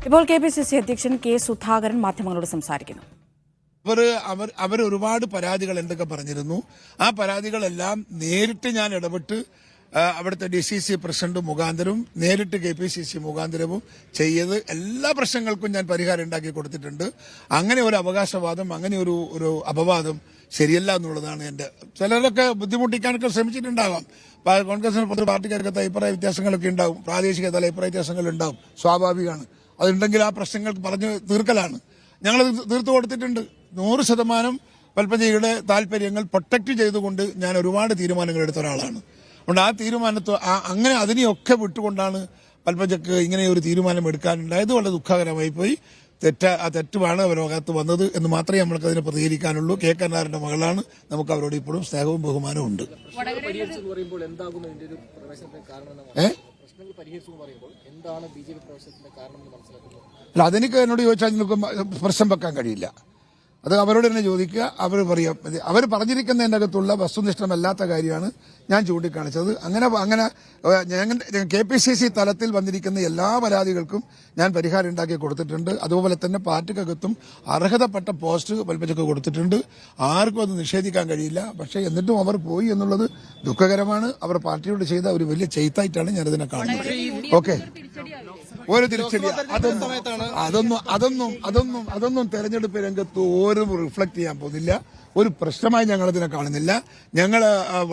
ഇപ്പോൾ കെപിസിസി അധ്യക്ഷൻ കെ സുധാകരൻ മാധ്യമങ്ങളോട് സംസാരിക്കുന്നു. അവർ ഒരുപാട് പരാതികൾ എന്തൊക്കെ പറഞ്ഞിരുന്നു. ആ പരാതികളെല്ലാം നേരിട്ട് ഞാൻ ഇടപെട്ട് അവിടുത്തെ DCC പ്രസിഡന്റ് മുഖാന്തരവും നേരിട്ട് KPCC മുഖാന്തരവും ചെയ്ത് എല്ലാ പ്രശ്നങ്ങൾക്കും ഞാൻ പരിഹാരം ഉണ്ടാക്കി കൊടുത്തിട്ടുണ്ട്. അങ്ങനെ ഒരു അവകാശവാദം, അങ്ങനെ ഒരു അപവാദം ശരിയല്ല എന്നുള്ളതാണ് എന്റെ. ചിലരൊക്കെ ബുദ്ധിമുട്ടിക്കാനൊക്കെ ശ്രമിച്ചിട്ടുണ്ടാവാം. കോൺഗ്രസിന് പുറത്ത് പാർട്ടിക്കാർക്ക് അഭിപ്രായ വ്യത്യാസങ്ങളൊക്കെ ഉണ്ടാവും, പ്രാദേശിക തല അഭിപ്രായ വ്യത്യാസങ്ങൾ ഉണ്ടാവും, സ്വാഭാവികമാണ്. അതുണ്ടെങ്കിൽ ആ പ്രശ്നങ്ങൾ പറഞ്ഞു തീർക്കലാണ്. ഞങ്ങൾ തീർത്തു കൊടുത്തിട്ടുണ്ട്. 100% പൽപ്പജയുടെ താല്പര്യങ്ങൾ പ്രൊട്ടക്ട് ചെയ്തുകൊണ്ട് ഞാൻ ഒരുപാട് തീരുമാനങ്ങൾ എടുത്ത ഒരാളാണ്. അതുകൊണ്ട് ആ തീരുമാനത്തെ അങ്ങനെ അതിനെയൊക്കെ വിട്ടുകൊണ്ടാണ് പൽപ്പജക്ക് ഇങ്ങനെ ഒരു തീരുമാനം എടുക്കാനുണ്ടായത്. വളരെ ദുഃഖകരമായി പോയി. ആ തെറ്റുമാണ് അവരകത്ത് വന്നത് എന്ന് മാത്രമേ നമ്മൾക്ക് അതിനെ പ്രതികരിക്കാനുള്ളൂ. കെ കരുണാകരന്റെ മകളാണ്. നമുക്ക് അവരോട് ഇപ്പോഴും സ്നേഹവും ബഹുമാനവും ഉണ്ട്. അല്ല, അതെനിക്ക് എന്നോട് ചോദിച്ചാൽ നിങ്ങൾക്ക് പ്രശ്നം വെക്കാൻ കഴിയില്ല. അത് അവരോട് തന്നെ ചോദിക്കുക. അവർ പറയാം. അവർ പറഞ്ഞിരിക്കുന്നതിൻ്റെ അകത്തുള്ള വസ്തുനിഷ്ഠമല്ലാത്ത കാര്യമാണ് ഞാൻ ചൂണ്ടിക്കാണിച്ചത്. അങ്ങനെ KPCC തലത്തിൽ വന്നിരിക്കുന്ന എല്ലാ പരാതികൾക്കും ഞാൻ പരിഹാരം ഉണ്ടാക്കി കൊടുത്തിട്ടുണ്ട്. അതുപോലെ തന്നെ പാർട്ടിക്കകത്തും അർഹതപ്പെട്ട പോസ്റ്റ് പൽപ്പജക്ക് കൊടുത്തിട്ടുണ്ട്. ആർക്കും അത് നിഷേധിക്കാൻ കഴിയില്ല. പക്ഷേ എന്നിട്ടും അവർ പോയി എന്നുള്ളത് ദുഃഖകരമാണ്. അവർ പാർട്ടിയോട് ചെയ്ത ഒരു വലിയ ചെയ്ത്തായിട്ടാണ് ഞാനതിനെ കാണുന്നത്. ഓക്കെ, ഒരു തിരിച്ചടി അതൊന്നും തെരഞ്ഞെടുപ്പ് രംഗത്ത് ഒരു റിഫ്ലക്ട് ചെയ്യാൻ പോകുന്നില്ല. ഒരു പ്രശ്നമായി ഞങ്ങളതിനെ കാണുന്നില്ല. ഞങ്ങൾ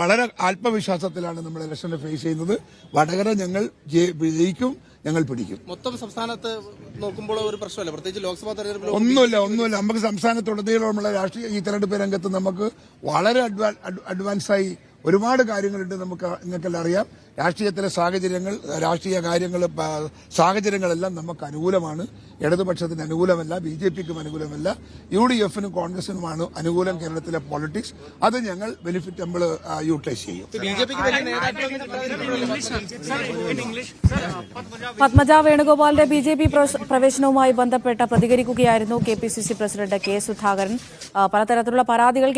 വളരെ ആത്മവിശ്വാസത്തിലാണ് നമ്മൾ ഇലക്ഷനെ ഫേസ് ചെയ്യുന്നത്. വടകര ഞങ്ങൾ ജയിക്കും, ഞങ്ങൾ പിടിക്കും. മൊത്തം സംസ്ഥാനത്ത് നോക്കുമ്പോൾ ഒരു പ്രശ്നമല്ല, പ്രത്യേകിച്ച് ലോക്സഭാ തെരഞ്ഞെടുപ്പിൽ ഒന്നുമില്ല. നമുക്ക് സംസ്ഥാനത്തുടനീളമുള്ള രാഷ്ട്രീയ ഈ തെരഞ്ഞെടുപ്പ് രംഗത്ത് നമുക്ക് വളരെ അഡ്വാൻസായി ഒരുപാട് കാര്യങ്ങളുണ്ട്. നിങ്ങൾക്കെല്ലാം അറിയാം. രാഷ്ട്രീയത്തിലെ രാഷ്ട്രീയ സാഹചര്യങ്ങളെല്ലാം നമുക്ക് അനുകൂലമാണ്. ഇടതുപക്ഷത്തിന് അനുകൂലമല്ല, BJPക്കും അനുകൂലമല്ല, UDFനും കോൺഗ്രസിനുമാണ് അനുകൂലം. കേരളത്തിലെ പോളിറ്റിക്സ് അത് ഞങ്ങൾ ബെനിഫിറ്റ് നമ്മൾ യൂട്ടിലൈസ് ചെയ്യും. പത്മജ വേണുഗോപാലിന്റെ BJP പ്രവേശനവുമായി ബന്ധപ്പെട്ട് പ്രതികരിക്കുകയായിരുന്നു KPCC പ്രസിഡന്റ് കെ സുധാകരൻ. പലതരത്തിലുള്ള പരാതികൾ